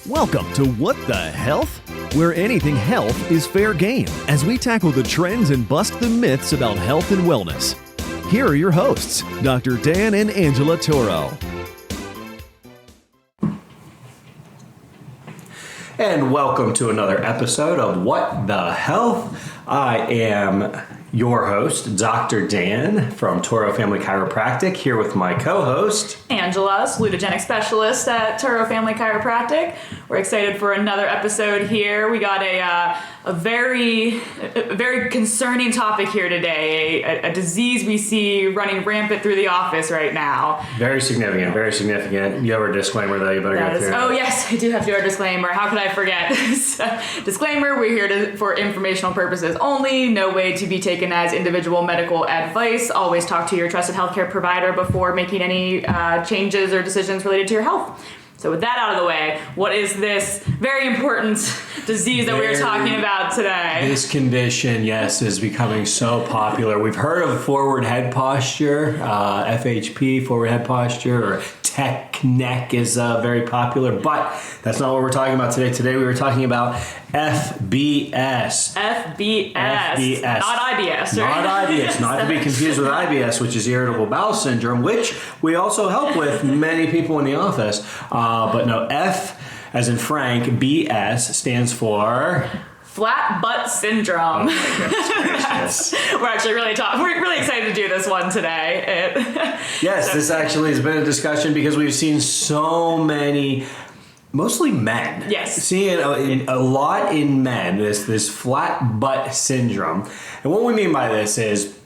Welcome to What the Health? Where anything health is fair game, as we tackle the trends and bust the myths about health and wellness. Here are your hosts, Dr. Dan and Angela Toro. And welcome to another episode of What the Health. I am your host, Dr. Dan from Toro Family Chiropractic, here with my co-host, Angela, salutogenic specialist at Toro Family Chiropractic. We're excited for another episode here. We got a very concerning topic here today, a disease we see running rampant through the office right now. Very significant, very significant. You have a disclaimer though, you better go through. Oh yes, I do have to do our disclaimer. How could I forget? So, disclaimer, we're here for informational purposes only. No way to be taken as individual medical advice. Always talk to your trusted healthcare provider before making any changes or decisions related to your health. So with that out of the way, what is this very important disease that we're talking about today? This condition, yes, is becoming so popular. We've heard of forward head posture, FHP, forward head posture, or tech neck is very popular, but that's not what we're talking about today. Today we were talking about FBS. FBS. Not IBS. Not IBS. Not to be confused with IBS, which is irritable bowel syndrome, which we also help with many people in the office. But no, F as in Frank, BS stands for... Flat butt syndrome. Oh We're actually really excited to do this one today. Yes, this actually has been a discussion because we've seen so many, mostly men. Yes. Seeing a lot in men, this flat butt syndrome. And what we mean by this is,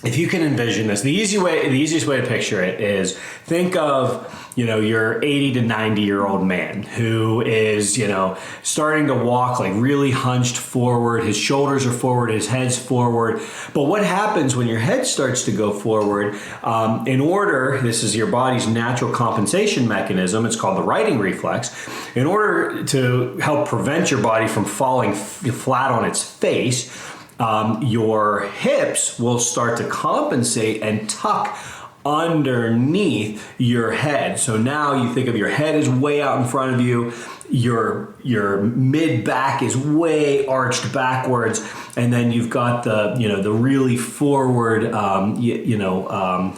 if you can envision this, the easiest way to picture it is, think of, your 80 to 90-year-old man who is, starting to walk like really hunched forward. His shoulders are forward, his head's forward. But what happens when your head starts to go forward, this is your body's natural compensation mechanism, it's called the righting reflex. In order to help prevent your body from falling flat on its face, your hips will start to compensate and tuck underneath your head. So now you think of your head is way out in front of you, your mid back is way arched backwards, and then you've got the really forward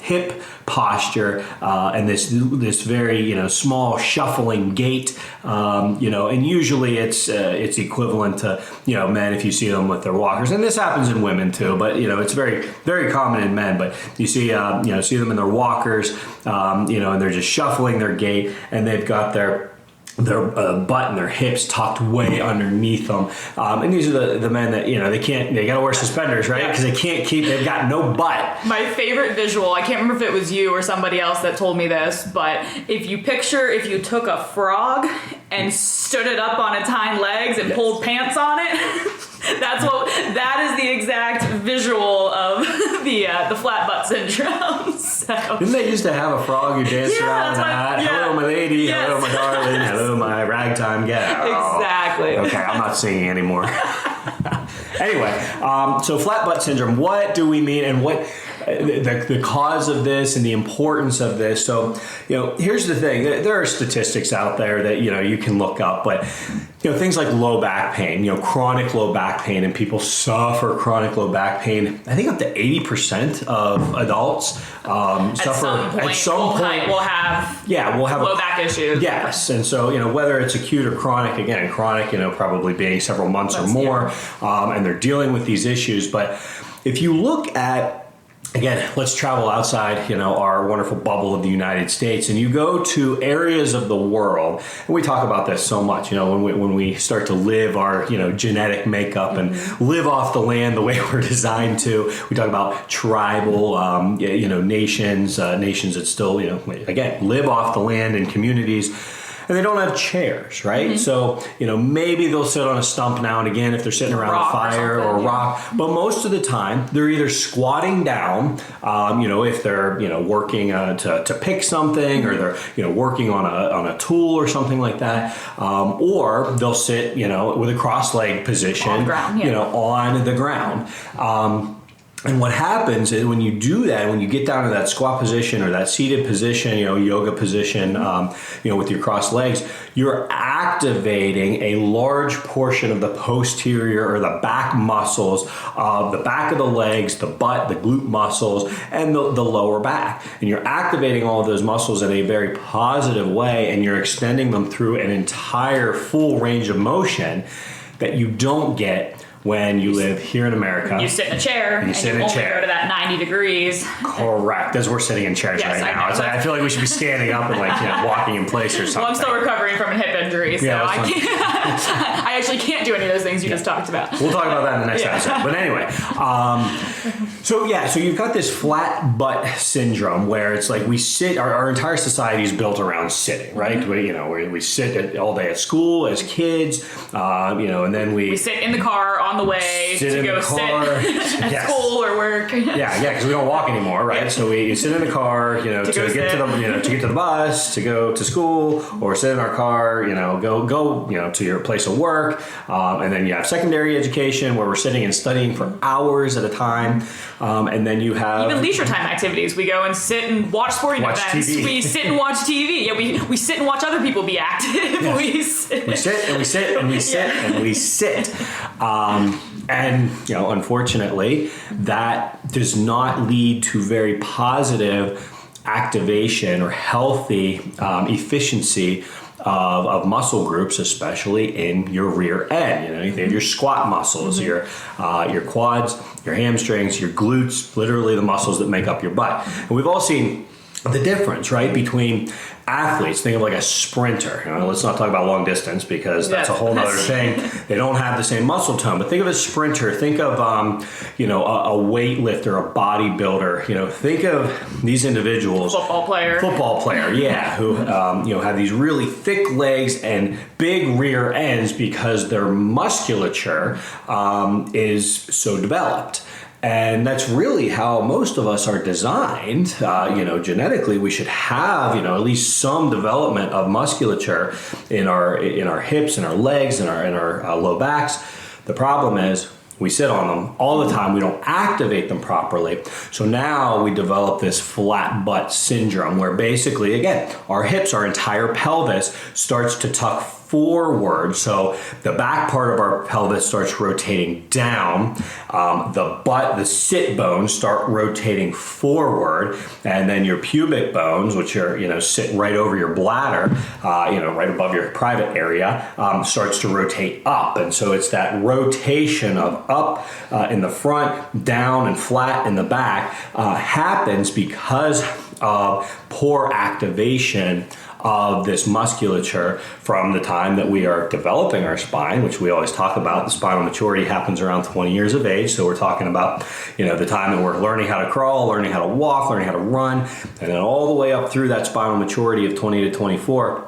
hip posture, and this very small shuffling gait, and usually it's equivalent to men if you see them with their walkers, and this happens in women too, but it's very, very common in men. But you see them in their walkers, and they're just shuffling their gait, and they've got their butt and their hips tucked way underneath them, and these are the men that they gotta wear suspenders, right? Because they've got no butt. My favorite visual, I can't remember if it was you or somebody else that told me this, but if you took a frog and stood it up on its hind legs and pulled pants on it, that is the exact visual of the flat butt syndrome. So. Didn't they used to have a frog who danced around with a hat? Hello, my lady. Yes. Hello, my darling. Hello, my ragtime gal. Exactly. Okay, I'm not singing anymore. Anyway, so flat butt syndrome. What do we mean, and what the cause of this and the importance of this? So, here's the thing. There are statistics out there that you can look up, but things like low back pain, chronic low back pain, and people suffer chronic low back pain. I think up to 80% of adults suffer at some point. We'll have low back issues. Yes, and so whether it's acute or chronic, again, chronic, probably being several months or more, and they're dealing with these issues. But if you look at, again, let's travel outside, our wonderful bubble of the United States, and you go to areas of the world, and we talk about this so much, when we start to live our, genetic makeup and live off the land the way we're designed to. We talk about tribal, nations that still, again, live off the land and communities. And they don't have chairs, right? Mm-hmm. So, maybe they'll sit on a stump now and again if they're sitting around a fire or a rock. But most of the time, they're either squatting down, if they're, working to pick something, or they're, working on a tool or something like that. Or they'll sit, with a cross-legged position, on the ground. On the ground. And what happens is when you do that, when you get down to that squat position or that seated position, yoga position, with your crossed legs, you're activating a large portion of the posterior or the back muscles of the back of the legs, the butt, the glute muscles, and the lower back. And you're activating all of those muscles in a very positive way, and you're extending them through an entire full range of motion that you don't get when you live here in America. You sit in a chair and you only go to that 90 degrees. Correct. As we're sitting in chairs right now. It's like, I feel like we should be standing up and walking in place or something. Well, I'm still recovering from a hip injury, so I can't. I actually can't do any of those things you just talked about. We'll talk about that in the next episode. But anyway, so you've got this flat butt syndrome where it's like we sit. Our entire society is built around sitting, right? Mm-hmm. We sit all day at school as kids, and then we sit in the car on the way to go sit at school or work. Because we don't walk anymore, right? Yeah. So we sit in the car, to get to the bus, to go to school, or sit in our car, go to your place of work, and then you have secondary education where we're sitting and studying for hours at a time, and then you have even leisure time activities. We go and sit and watch sporting events. TV. We sit and watch TV. Yeah, we sit and watch other people be active. Yes. We sit and we sit and we sit and we sit. And unfortunately, that does not lead to very positive activation or healthy efficiency of muscle groups, especially in your rear end. You have your squat muscles, your quads, your hamstrings, your glutes, literally the muscles that make up your butt. And we've all seen the difference, right, between athletes. Think of like a sprinter. Let's not talk about long distance because that's a whole other thing. They don't have the same muscle tone. But think of a sprinter. Think of a weightlifter, a bodybuilder. Think of these individuals. Football player, yeah, who have these really thick legs and big rear ends because their musculature is so developed. And that's really how most of us are designed. Genetically, we should have, at least some development of musculature in our hips and our legs and our low backs. The problem is we sit on them all the time. We don't activate them properly. So now we develop this flat butt syndrome where basically, again, our hips, our entire pelvis starts to tuck forward. So the back part of our pelvis starts rotating down. The sit bones start rotating forward. And then your pubic bones, which are, sit right over your bladder, right above your private area, starts to rotate up. And so it's that rotation of up in the front, down and flat in the back happens because of poor activation of this musculature from the time that we are developing our spine, which we always talk about. The spinal maturity happens around 20 years of age. So we're talking about, the time that we're learning how to crawl, learning how to walk, learning how to run, and then all the way up through that spinal maturity of 20 to 24.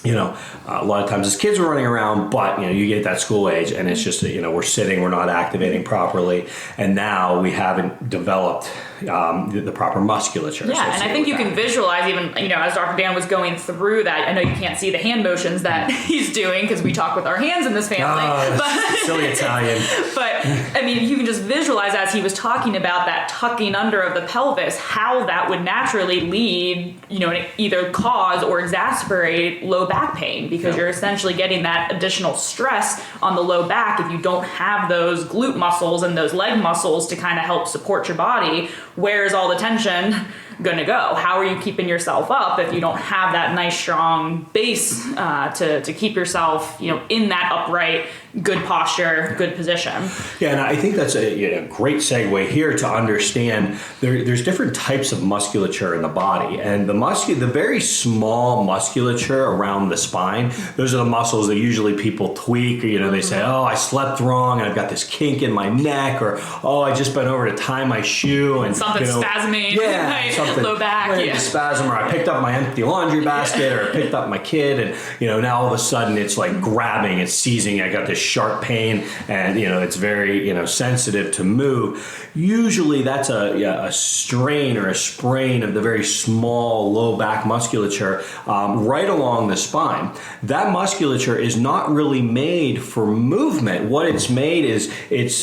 A lot of times as kids we're running around, but you get that school age and it's just we're sitting, we're not activating properly, and now we haven't developed the proper musculature. Yeah, and I think you can visualize even as Dr. Dan was going through that. I know you can't see the hand motions that he's doing because we talk with our hands in this family. But silly Italian. But I mean, you can just visualize as he was talking about that tucking under of the pelvis, how that would naturally lead, either cause or exacerbate low back pain because you're essentially getting that additional stress on the low back if you don't have those glute muscles and those leg muscles to kind of help support your body. Where's all the tension going to go? How are you keeping yourself up if you don't have that nice strong base to keep yourself in that upright, good posture, good position? Yeah, and I think that's a great segue here to understand there's different types of musculature in the body, and the very small musculature around the spine, those are the muscles that usually people tweak. They say, oh, I slept wrong and I've got this kink in my neck, or oh, I just bent over to tie my shoe and something spasming. Yeah, something low back. Yeah, spasm, or I picked up my empty laundry basket, or I picked up my kid, and now all of a sudden it's like grabbing, it's seizing. I got this sharp pain, and it's very sensitive to move. Usually that's a strain or a sprain of the very small low back musculature right along the spine. That musculature is not really made for movement. What it's made is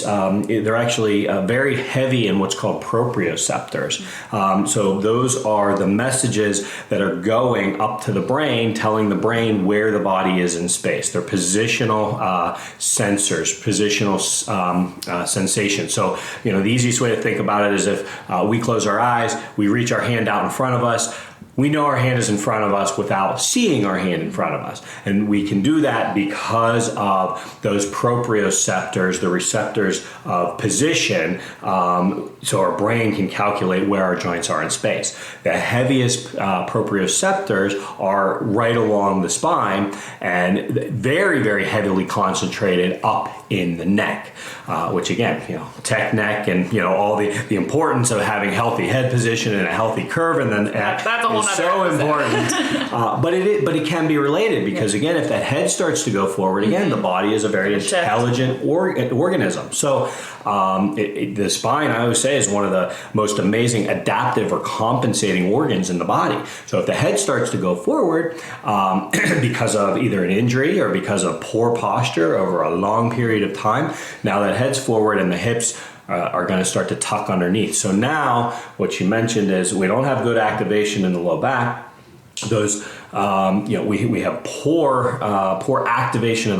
they're actually very heavy in what's called proprioceptors. So those are the messages that are going up to the brain, telling the brain where the body is in space. They're positional sensors, positional sensation. So the easiest way to think about it is if we close our eyes, we reach our hand out in front of us. We know our hand is in front of us without seeing our hand in front of us. And we can do that because of those proprioceptors, the receptors of position, so our brain can calculate where our joints are in space. The heaviest proprioceptors are right along the spine and very, very heavily concentrated up in the neck, which again, tech neck and, all the importance of having healthy head position and a healthy curve, and then that's a whole is so important. But it can be related because again, if that head starts to go forward, again, the body is a very intelligent organism. So the spine, I always say, is one of the most amazing adaptive or compensating organs in the body. So if the head starts to go forward because of either an injury or because of poor posture over a long period of time, now that head's forward and the hips are going to start to tuck underneath. So now what you mentioned is we don't have good activation in the low back. Those we have poor activation of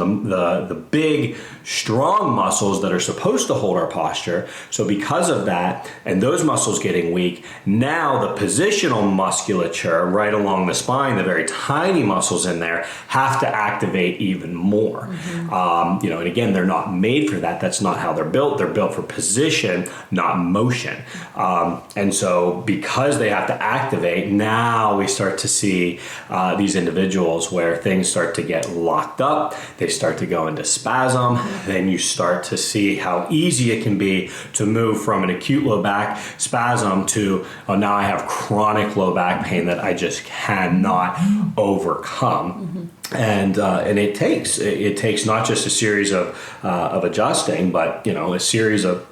the big strong muscles that are supposed to hold our posture. So because of that, and those muscles getting weak, now the positional musculature right along the spine, the very tiny muscles in there, have to activate even more. And again, they're not made for that. That's not how they're built. They're built for position, not motion. And so because they have to activate, now we start to see these individuals where things start to get locked up, they start to go into spasm, then you start to see how easy it can be to move from an acute low back spasm to, now I have chronic low back pain that I just cannot overcome. And it takes not just a series of adjusting, but a series of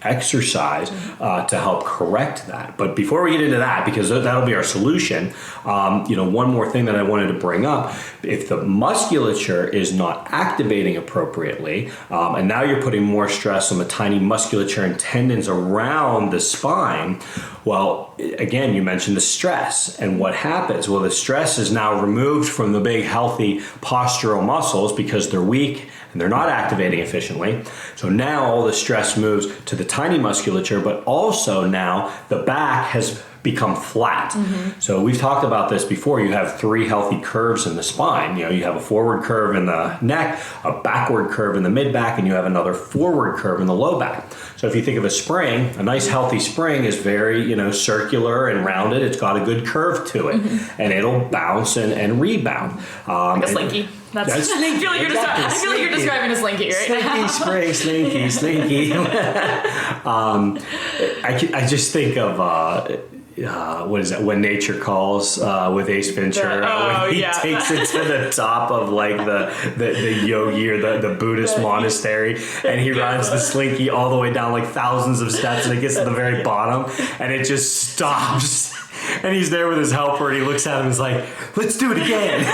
exercise to help correct that. But before we get into that, because that'll be our solution, one more thing that I wanted to bring up: if the musculature is not activating appropriately, and now you're putting more stress on the tiny musculature and tendons around the spine, well, again, you mentioned the stress. And what happens? Well, the stress is now removed from the big, healthy postural muscles because they're weak and they're not activating efficiently. So now all the stress moves to the tiny musculature, but also now the back has become flat. So we've talked about this before. You have three healthy curves in the spine. You have a forward curve in the neck, a backward curve in the mid back, and you have another forward curve in the low back. So if you think of a spring, a nice healthy spring is very, circular and rounded. It's got a good curve to it, and it'll bounce and rebound. Like a slinky. I feel like you're describing a slinky right now. Slinky. I just think of what is that? When Nature Calls with Ace Ventura, when he takes it to the top of like the yogi or the Buddhist monastery, and he rides the slinky all the way down like thousands of steps, and it gets to the very bottom, and it just stops. And he's there with his helper, and he looks at him and is like, "Let's do it again."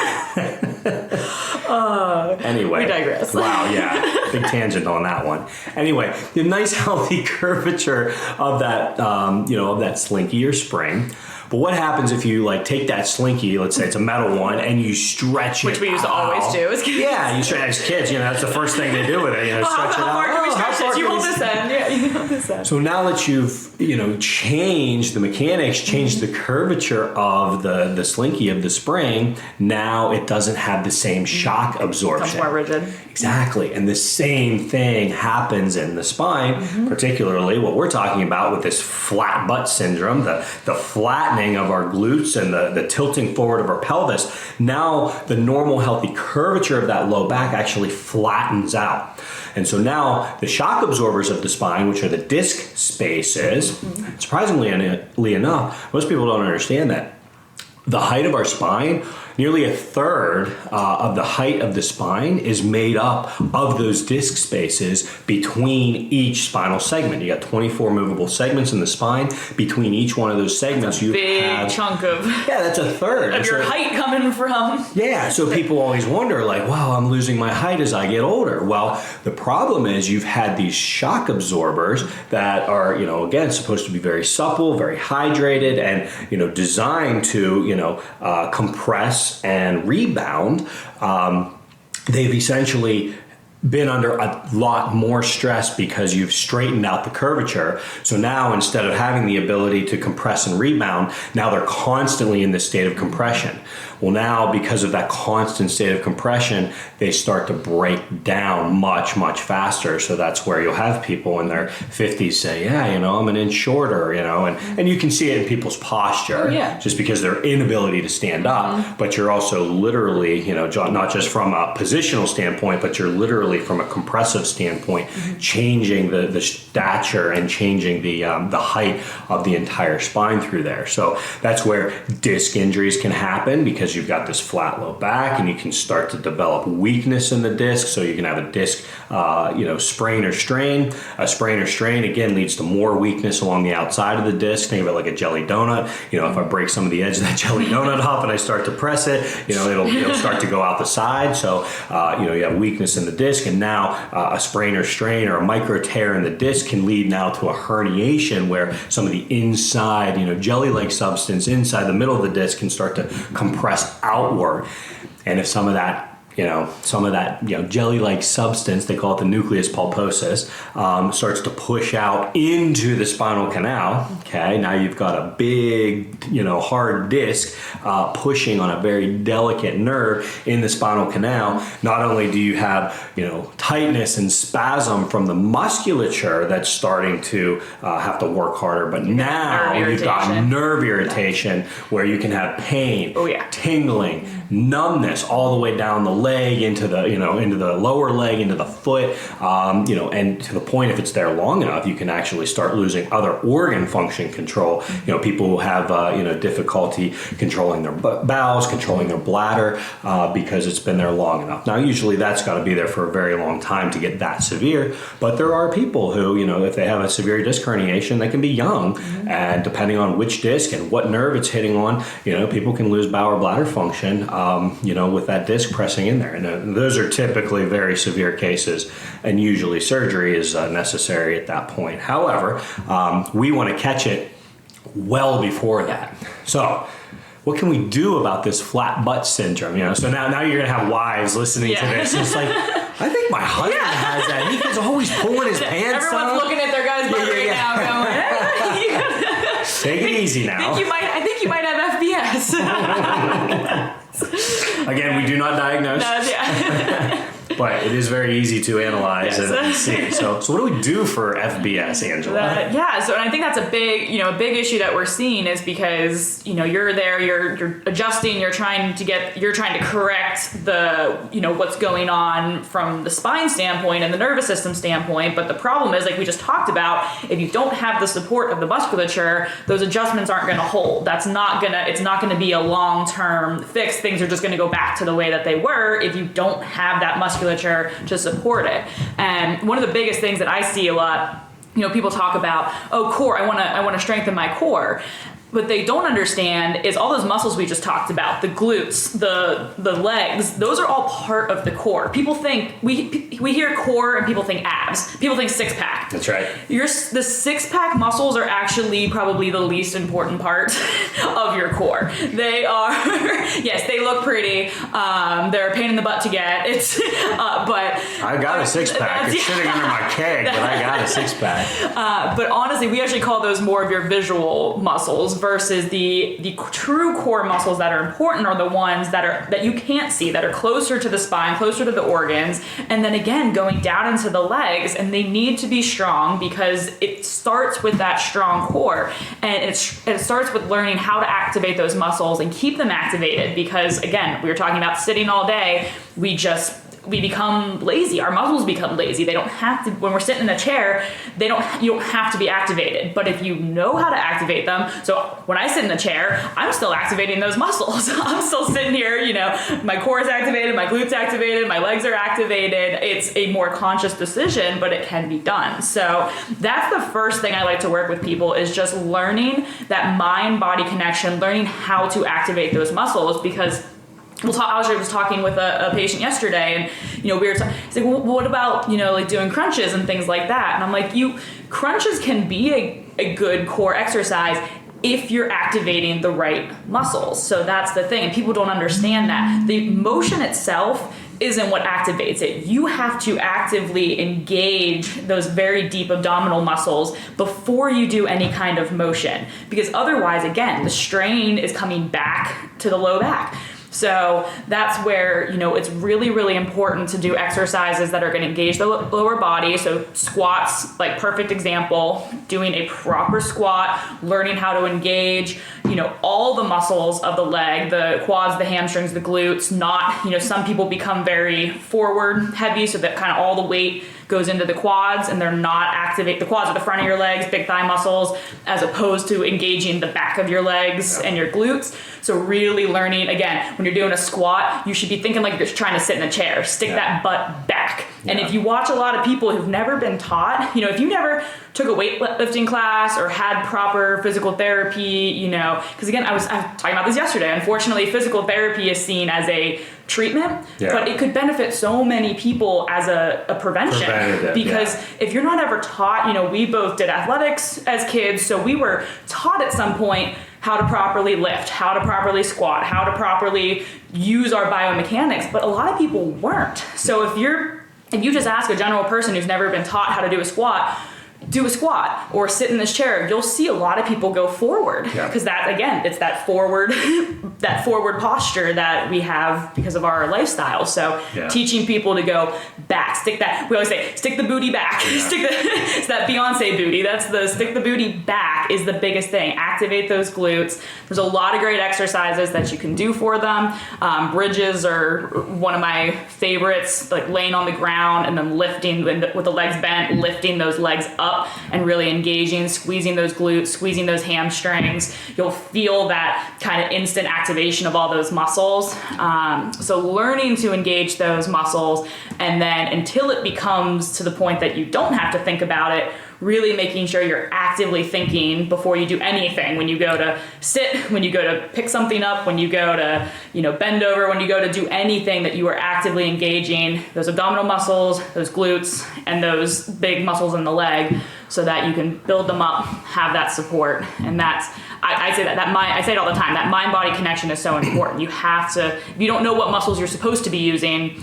Anyway, we digress. Wow, yeah, big tangent on that one. Anyway, the nice healthy curvature of that, of that slinky or spring. But what happens if you take that slinky, let's say it's a metal one, and you stretch it out? Which we used to always do as kids. Yeah, you stretch as kids. That's the first thing they do with it. Stretch it out. How far can we stretch it? You hold this end. Yeah, you hold this end. So now that you've changed the mechanics, changed the curvature of the slinky of the spring, now it doesn't have the same shock absorption. It's more rigid. Exactly, and the same thing happens in the spine, particularly what we're talking about with this flat butt syndrome, the flattening of our glutes and the tilting forward of our pelvis. Now the normal healthy curvature of that low back actually flattens out. And so now the shock absorbers of the spine, which are the disc spaces, surprisingly enough, most people don't understand that the height of our spine, nearly a third of the height of the spine is made up of those disc spaces between each spinal segment. You got 24 movable segments in the spine. Between each one of those segments, you have big chunk of that's a third of your height coming from. Yeah, so people always wonder, like, wow, I'm losing my height as I get older. Well, the problem is you've had these shock absorbers that are, again, supposed to be very supple, very hydrated, and, designed to, compress and rebound. They've essentially been under a lot more stress because you've straightened out the curvature. So now, instead of having the ability to compress and rebound, now they're constantly in this state of compression. Well, now, because of that constant state of compression, they start to break down much, much faster. So that's where you'll have people in their 50s say, yeah, I'm an inch shorter, and you can see it in people's posture, just because their inability to stand up. But you're also literally, not just from a positional standpoint, but you're literally from a compressive standpoint, changing the stature and changing the height of the entire spine through there. So that's where disc injuries can happen, because you've got this flat low back and you can start to develop weakness in the disc. So you can have a disc, sprain or strain. A sprain or strain, again, leads to more weakness along the outside of the disc. Think of it like a jelly donut. If I break some of the edge of that jelly donut off and I start to press it, it'll start to go out the side. So, you have weakness in the disc, and now a sprain or strain or a micro tear in the disc can lead now to a herniation, where some of the inside, jelly-like substance inside the middle of the disc can start to compress outward. And if some of that jelly-like substance, they call it the nucleus pulposus, starts to push out into the spinal canal. Okay, now you've got a big, hard disc pushing on a very delicate nerve in the spinal canal. Not only do you have, tightness and spasm from the musculature that's starting to have to work harder, but now you've got nerve irritation where you can have pain, tingling, numbness all the way down the leg into the into the lower leg, into the foot, and to the point, if it's there long enough, you can actually start losing other organ function control. People who have difficulty controlling their bowels, controlling their bladder, because it's been there long enough. Now, usually that's got to be there for a very long time to get that severe, but there are people who, if they have a severe disc herniation, they can be young, and depending on which disc and what nerve it's hitting on, people can lose bowel or bladder function, with that disc pressing in there. And those are typically very severe cases, and usually surgery is necessary at that point. However, we want to catch it well before that. So what can we do about this flat butt syndrome? So now you're gonna have wives listening to this. It's like, I think my husband has that. He's always pulling his pants up. Everyone's looking at their guy's butt right now, going, hey. Take it easy now. I think you might have FBS. Again, we do not diagnose. But it is very easy to analyze and see. So what do we do for FBS, Angela? So and I think that's a big issue that we're seeing, is because you're there, you're adjusting, you're trying to correct the what's going on from the spine standpoint and the nervous system standpoint. But the problem is, like we just talked about, if you don't have the support of the musculature, those adjustments aren't going to hold. It's not going to be a long-term fix. Things are just going to go back to the way that they were if you don't have that musculature to support it. And one of the biggest things that I see a lot, people talk about, core, I want to strengthen my core. What they don't understand is all those muscles we just talked about, the glutes, the legs, those are all part of the core. People think, we hear core and people think abs. People think six-pack. That's right. The six-pack muscles are actually probably the least important part of your core. They are, yes, they look pretty. They're a pain in the butt to get. But I got a six-pack. It's sitting under my keg, but I got a six-pack. But honestly, we actually call those more of your visual muscles, versus the true core muscles that are important are the ones that you can't see, that are closer to the spine, closer to the organs, and then again going down into the legs, and they need to be strong because it starts with that strong core, and it starts with learning how to activate those muscles and keep them activated, because again, we were talking about sitting all day, we just we become lazy. Our muscles become lazy. They don't have to, when we're sitting in a chair, you don't have to be activated. But if you know how to activate them, so when I sit in the chair, I'm still activating those muscles. I'm still sitting here, my core is activated, my glutes activated, my legs are activated. It's a more conscious decision, but it can be done. So that's the first thing I like to work with people, is just learning that mind-body connection, learning how to activate those muscles, because I was talking with a patient yesterday, and we were he's like, well, what about like doing crunches and things like that? And I'm like, crunches can be a good core exercise if you're activating the right muscles. So that's the thing, and people don't understand that the motion itself isn't what activates it. You have to actively engage those very deep abdominal muscles before you do any kind of motion, because otherwise, again, the strain is coming back to the low back. So that's where, it's really, really important to do exercises that are going to engage the lower body. So squats, like perfect example, doing a proper squat, learning how to engage, all the muscles of the leg, the quads, the hamstrings, the glutes, not, some people become very forward heavy, so that kind of all the weight goes into the quads, and they're not activate. The quads are the front of your legs, big thigh muscles, as opposed to engaging the back of your legs and your glutes. So really learning, again, when you're doing a squat, you should be thinking like you're trying to sit in a chair. Stick that butt back. And if you watch a lot of people who've never been taught, if you never took a weightlifting class or had proper physical therapy, because again, I was talking about this yesterday. Unfortunately, physical therapy is seen as a treatment, but it could benefit so many people as a prevention. Because if you're not ever taught, we both did athletics as kids, so we were taught at some point how to properly lift, how to properly squat, how to properly use our biomechanics, but a lot of people weren't. So if you just ask a general person who's never been taught how to do a squat or sit in this chair, you'll see a lot of people go forward, because that, again, it's that forward posture that we have because of our lifestyle. So teaching people to go back, we always say, stick the booty back, it's that Beyonce booty. That's stick the booty back is the biggest thing. Activate those glutes. There's a lot of great exercises that you can do for them. Bridges are one of my favorites, like laying on the ground and then lifting with the legs bent, lifting those legs up and really engaging, squeezing those glutes, squeezing those hamstrings. You'll feel that kind of instant activation of all those muscles. So learning to engage those muscles, and then until it becomes to the point that you don't have to think about it, really making sure you're actively thinking before you do anything. When you go to sit, when you go to pick something up, when you go to, bend over, when you go to do anything, that you are actively engaging those abdominal muscles, those glutes, and those big muscles in the leg, so that you can build them up, have that support. And that's, I say I say it all the time, that mind-body connection is so important. You have to, if you don't know what muscles you're supposed to be using,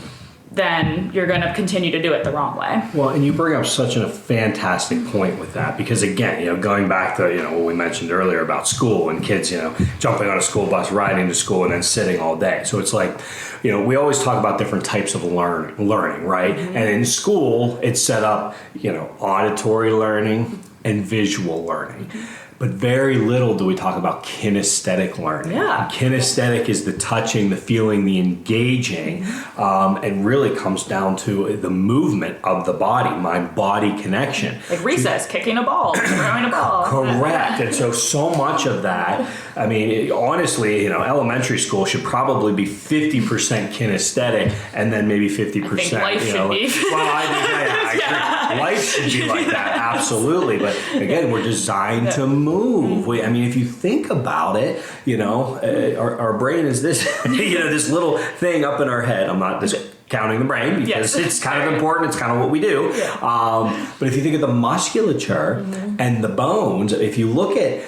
then you're going to continue to do it the wrong way. Well, and you bring up such a fantastic point with that, because again, going back to, what we mentioned earlier about school and kids, jumping on a school bus, riding to school, and then sitting all day. So it's like, we always talk about different types of learning, right? Mm-hmm. And in school, it's set up, auditory learning and visual learning. Mm-hmm. But very little do we talk about kinesthetic learning. Yeah. Kinesthetic is the touching, the feeling, the engaging, and really comes down to the movement of the body, mind-body connection. Like recess, kicking a ball, throwing a ball. Correct. And so much of that, honestly, elementary school should probably be 50% kinesthetic, and then maybe 50%. I think life should be. I agree. Life should be like that, absolutely. But again, we're designed to move. If you think about it, our brain is this, this little thing up in our head. I'm not discounting the brain, because it's kind of important. It's kind of what we do. Yeah. But if you think of the musculature and the bones, if you look at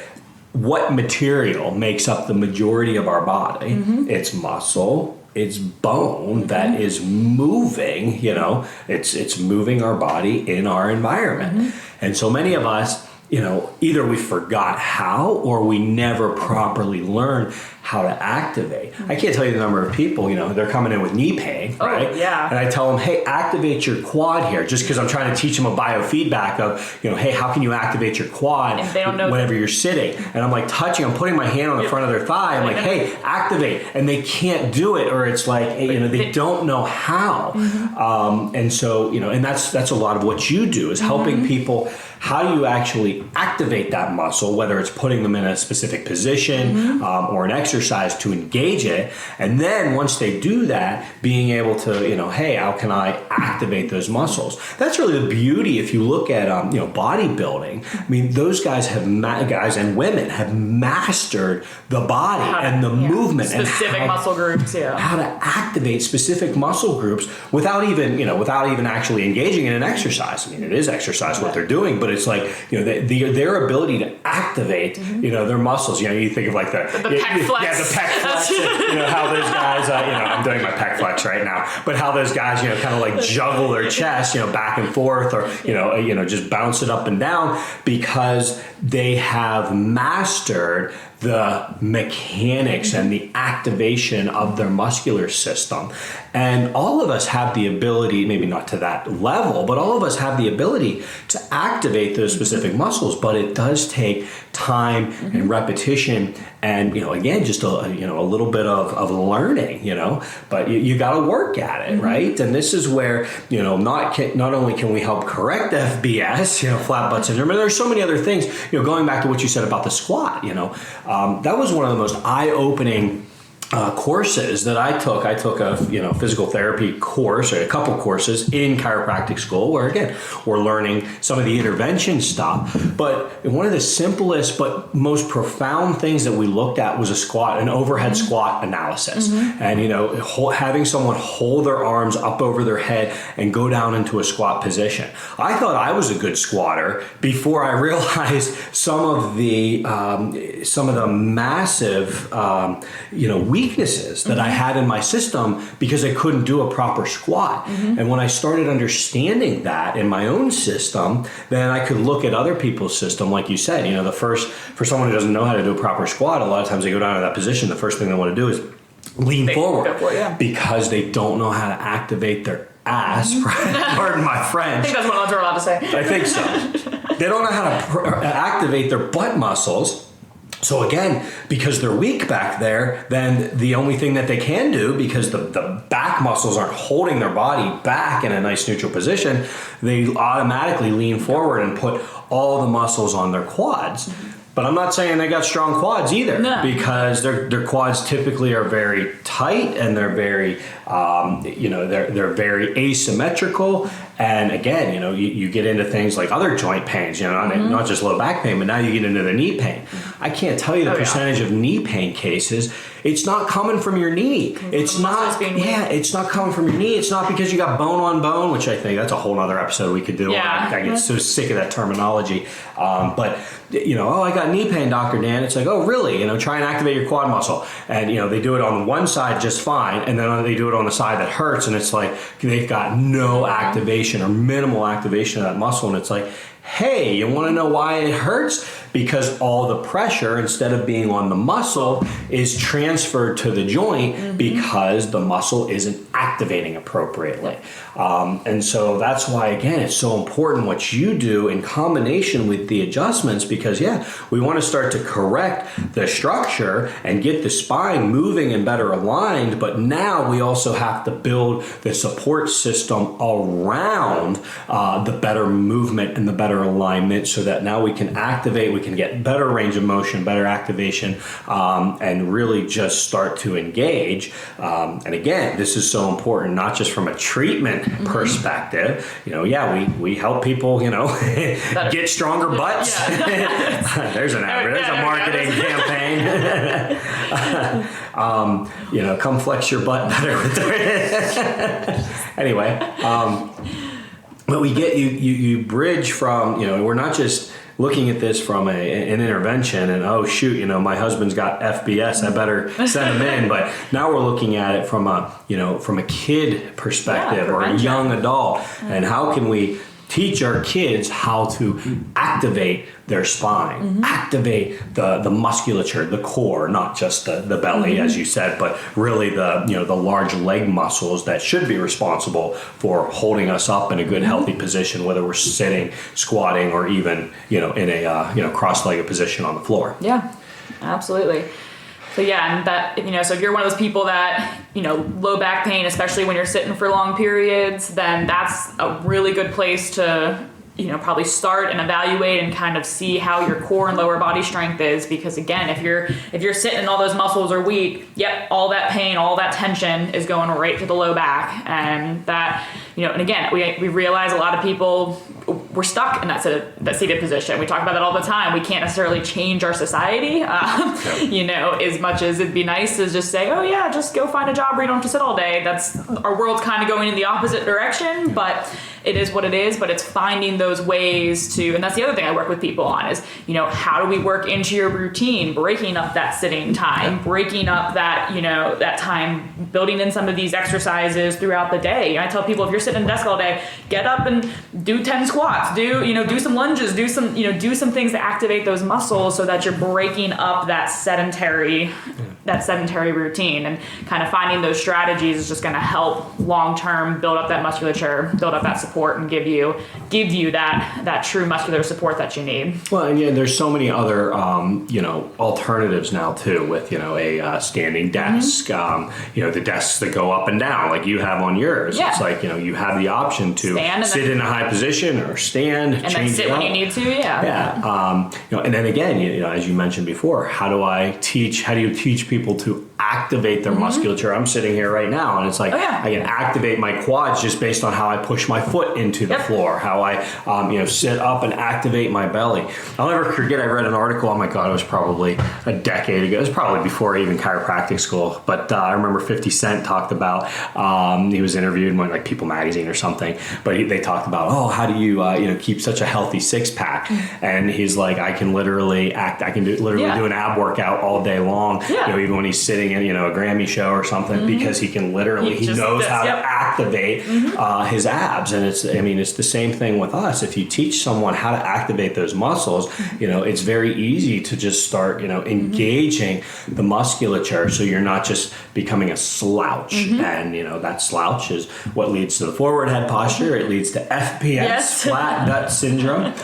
what material makes up the majority of our body, it's muscle. It's bone that is moving, it's moving our body in our environment. And so many of us, either we forgot how, or we never properly learned how to activate. I can't tell you the number of people, they're coming in with knee pain, right? Oh, yeah. And I tell them, hey, activate your quad here, just because I'm trying to teach them a biofeedback of, hey, how can you activate your quad and they don't know whenever you're sitting? And I'm like I'm putting my hand on the front of their thigh. I'm like, hey, activate. And they can't do it, or it's like, they don't know how. And so, and that's a lot of what you do, is helping people. How do you actually activate that muscle, whether it's putting them in a specific position or an exercise to engage it? And then once they do that, being able to, hey, how can I activate those muscles? That's really the beauty. If you look at, bodybuilding, I mean, those guys guys and women have mastered the body and the movement specific and muscle groups, how to activate specific muscle groups without even actually engaging in an exercise. I mean, it is exercise what they're doing, but it's like, their ability to activate, their muscles. You think of like the pec flex. Yeah, the pec flex. How those guys, I'm doing my pec flex right now, but how those guys, kind of like juggle their chest, back and forth, or, just bounce it up and down, because they have mastered the mechanics and the activation of their muscular system. And all of us have the ability, maybe not to that level, but all of us have the ability to activate those specific muscles, but it does take time and repetition and, again, just a little bit of learning, but you got to work at it, right? And this is where, not only can we help correct FBS, flat butt syndrome, and there's so many other things, going back to what you said about the squat, that was one of the most eye-opening courses that I took. I took a physical therapy course, or a couple courses in chiropractic school, where again we're learning some of the intervention stuff. But one of the simplest but most profound things that we looked at was an overhead squat analysis, and having someone hold their arms up over their head and go down into a squat position. I thought I was a good squatter before I realized some of the massive weaknesses that I had in my system because I couldn't do a proper squat. And when I started understanding that in my own system, then I could look at other people's system, like you said. For someone who doesn't know how to do a proper squat, a lot of times they go down to that position, the first thing they want to do is lean forward, because they don't know how to activate their ass. Pardon my French. I think that's what we're allowed to say. I think so. They don't know how to activate their butt muscles. So again, because they're weak back there, then the only thing that they can do, because the back muscles aren't holding their body back in a nice neutral position, they automatically lean forward and put all the muscles on their quads. But I'm not saying they got strong quads either, because their quads typically are very tight, and they're very, they're very asymmetrical. And again, you get into things like other joint pains, not just low back pain, but now you get into the knee pain. I can't tell you the percentage of knee pain cases. It's not coming from your knee. It's not coming from your knee. It's not because you got bone on bone, which I think that's a whole other episode we could do. I get so sick of that terminology. But I got knee pain, Dr. Dan. It's like, oh, really? Try and activate your quad muscle. And, they do it on one side just fine, and then they do it on the side that hurts, and it's like they've got no activation or minimal activation of that muscle. And it's like, hey, you want to know why it hurts? Because all the pressure, instead of being on the muscle, is transferred to the joint because the muscle isn't activating appropriately. And so that's why, again, it's so important what you do in combination with the adjustments, because, we want to start to correct the structure and get the spine moving and better aligned. But now we also have to build the support system around the better movement and the better alignment, so that now we can activate, we can get better range of motion, better activation, and really just start to engage. And again, this is so important, not just from a treatment perspective. We help people, get stronger butts. There's an average. There's a marketing campaign. Come flex your butt better with anyway. But we get you bridge from, we're not just looking at this from an intervention and, oh shoot, my husband's got FBS, I better send him in. But now we're looking at it from a kid perspective, or a young adult, and how can we teach our kids how to activate their spine, activate the musculature, the core, not just the belly, as you said, but really the large leg muscles that should be responsible for holding us up in a good, healthy position, whether we're sitting, squatting, or even in a cross-legged position on the floor. Yeah, absolutely. So yeah, and that, so if you're one of those people that, low back pain, especially when you're sitting for long periods, then that's a really good place to, probably start and evaluate and kind of see how your core and lower body strength is. Because again, if you're sitting and all those muscles are weak, all that pain, all that tension is going right to the low back. And that, and again, we realize a lot of people, we're stuck in that seated position. We talk about that all the time. We can't necessarily change our society, as much as it'd be nice to just say, oh yeah, just go find a job where you don't have to sit all day. Our world's kind of going in the opposite direction, but it is what it is. But it's finding those ways to, and that's the other thing I work with people on is, how do we work into your routine, breaking up that sitting time, breaking up that, that time, building in some of these exercises throughout the day. I tell people, if you're sitting at a desk all day, get up and do 10 squats, do some lunges, do some things to activate those muscles so that you're breaking up that sedentary routine, and kind of finding those strategies is just going to help long-term build up that musculature, build up that support, and give you that true muscular support that you need. Well, and there's so many other, alternatives now too with, a standing desk, the desks that go up and down like you have on yours. Yeah. It's like, you have the option to sit in a high position or stand, and then sit when you need to. Yeah. Yeah. And then again, as you mentioned before, how do you teach people to activate their musculature? I'm sitting here right now and it's like, I can activate my quads just based on how I push my foot into the floor, how I, sit up and activate my belly. I'll never forget, I read an article, oh my God, it was probably a decade ago. It was probably before even chiropractic school, but I remember 50 Cent talked about, he was interviewed in like People Magazine or something, but they talked about, how do you, keep such a healthy six pack? And he's like, I can literally do an ab workout all day long, even when he's sitting in, a Grammy show or something, because he can literally, he knows how to activate his abs. And it's the same thing with us. If you teach someone how to activate those muscles, it's very easy to just start, engaging the musculature. So you're not just becoming a slouch. And, that slouch is what leads to the forward head posture. It leads to FBS, flat gut syndrome.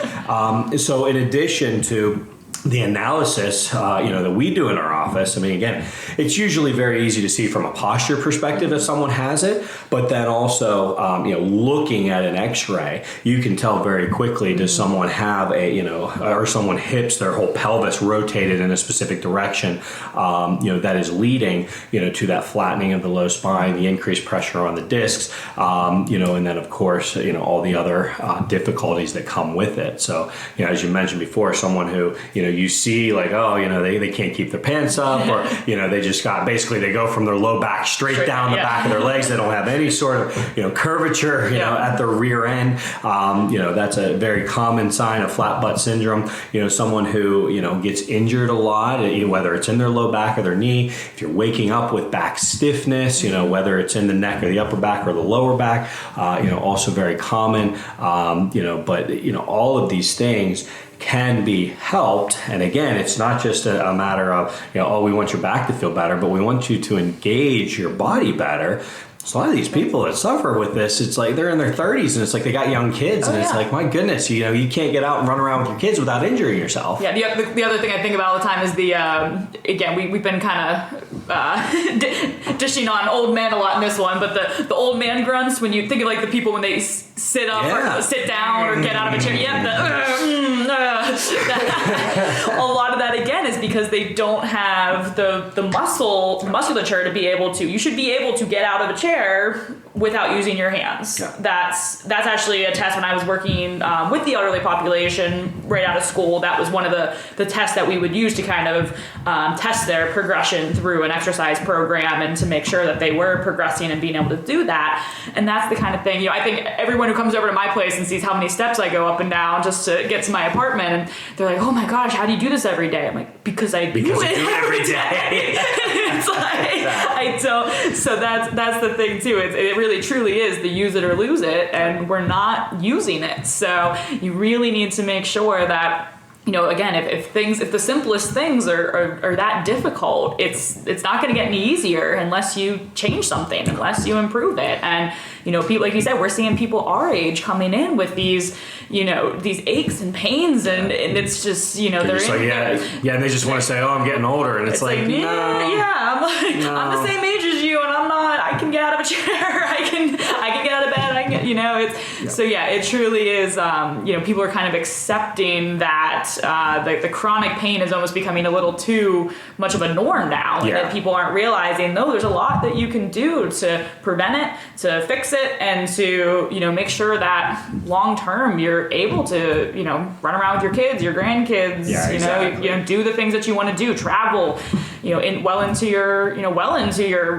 So in addition to the analysis, that we do in our office, again, it's usually very easy to see from a posture perspective if someone has it, but then also, looking at an x-ray, you can tell very quickly, does someone have or someone hips, their whole pelvis rotated in a specific direction, that is leading, to that flattening of the low spine, the increased pressure on the discs, and then of course, all the other difficulties that come with it. So, as you mentioned before, someone who, you see like, they can't keep their pants up, or, they just they go from their low back straight down the back of their legs. They don't have any sort of, curvature, at the rear end. That's a very common sign of flat butt syndrome. Someone who, gets injured a lot, whether it's in their low back or their knee, if you're waking up with back stiffness, whether it's in the neck or the upper back or the lower back, also very common, but, all of these things can be helped. And again, it's not just a matter of, we want your back to feel better, but we want you to engage your body better. So a lot of these people that suffer with this, it's like they're in their 30s and it's like they got young kids, and it's like, my goodness, you can't get out and run around with your kids without injuring yourself. Yeah, the other thing I think about all the time is we've been kind of dishing on old man a lot in this one, but the old man grunts, when you think of like the people when they sit up or sit down or get out of a chair, a lot of that again is because they don't have the musculature to be able to. You should be able to get out of a chair without using your hands. Yeah. That's actually a test when I was working with the elderly population right out of school. That was one of the tests that we would use to kind of test their progression through an exercise program and to make sure that they were progressing and being able to do that. And that's the kind of thing, I think everyone who comes over to my place and sees how many steps I go up and down just to get to my apartment, and they're like, oh my gosh, how do you do this every day? I'm like, because I do it every day. It's like, I don't. So that's the thing too. It really truly is the use it or lose it, and we're not using it. So you really need to make sure that, again, if the simplest things are that difficult, it's not going to get any easier unless you change something, unless you improve it. And, people, like you said, we're seeing people our age coming in with these aches and pains, and it's just, they're just like, and they just want to say, oh, I'm getting older. And it's like, no. Yeah, I'm the same age as you, and I'm not, I can get out of a chair, I can get out of bed, So yeah, it truly is, people are kind of accepting that the chronic pain is almost becoming a little too much of a norm now, and that people aren't realizing, no, there's a lot that you can do to prevent it, to fix it, and to make sure that long term you're able to run around with your kids, your grandkids, exactly. Do the things that you want to do, travel, well into your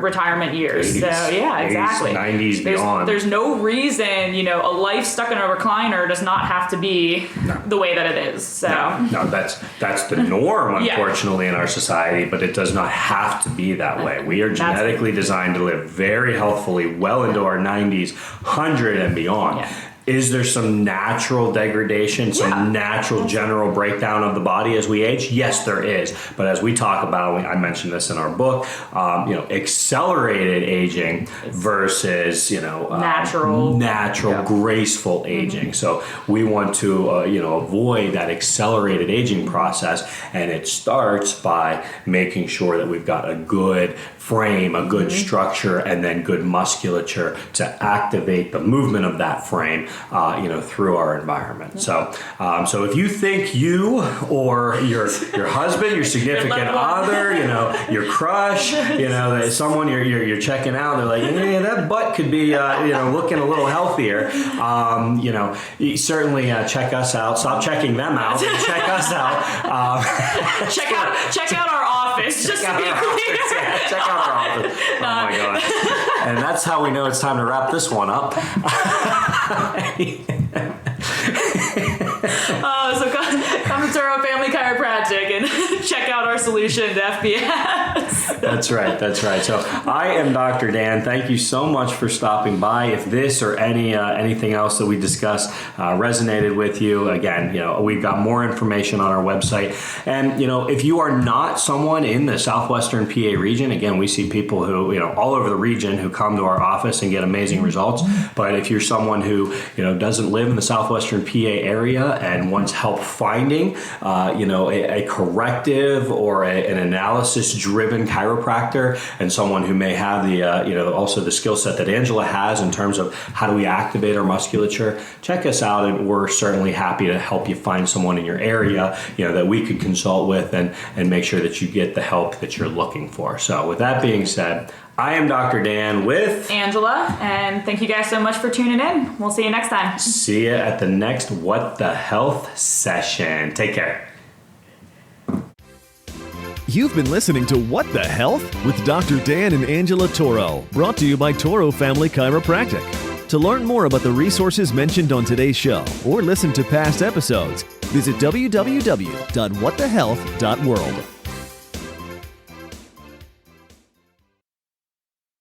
retirement years. 80s, so yeah, exactly. 90s beyond. There's no reason a life stuck in a recliner does not have to be the way that it is. So no, that's the norm, unfortunately, in our society, but it does not have to be that way. We are genetically designed to live very healthfully well into our 90s, 100 and beyond. Yeah. Is there some natural degradation, some natural general breakdown of the body as we age? Yes, there is. But as we talk about, I mentioned this in our book, accelerated aging versus, natural, graceful aging. So we want to, avoid that accelerated aging process. And it starts by making sure that we've got a good frame, a good structure, and then good musculature to activate the movement of that frame, through our environment. So if you think you or your husband, your significant other, your crush, that someone you're checking out, they're like, yeah, that butt could be, looking a little healthier. You certainly check us out. Stop checking them out. And check us out. Check out our office. Just to be clear. Check out our office. Oh my God. And that's how we know it's time to wrap this one up. So come to Toro Family Chiropractic and check out our solution to FBS. That's right. So I am Dr. Dan. Thank you so much for stopping by. If this or anything else that we discussed resonated with you, again, we've got more information on our website. And, if you are not someone in the southwestern PA region, again, we see people who, all over the region who come to our office and get amazing results. But if you're someone who, doesn't live in the southwestern PA area and wants help finding, a corrective or an analysis-driven chiropractor, and someone who may have the, also the skill set that Angela has in terms of how do we activate our musculature, check us out, and we're certainly happy to help you find someone in your area, that we could consult with and make sure that you get the help that you're looking for. So with that being said, I am Dr. Dan with Angela, and thank you guys so much for tuning in. We'll see you next time. See you at the next What the Health session. Take care. You've been listening to What the Health with Dr. Dan and Angela Toro, brought to you by Toro Family Chiropractic. To learn more about the resources mentioned on today's show or listen to past episodes, visit www.whatthehealth.world.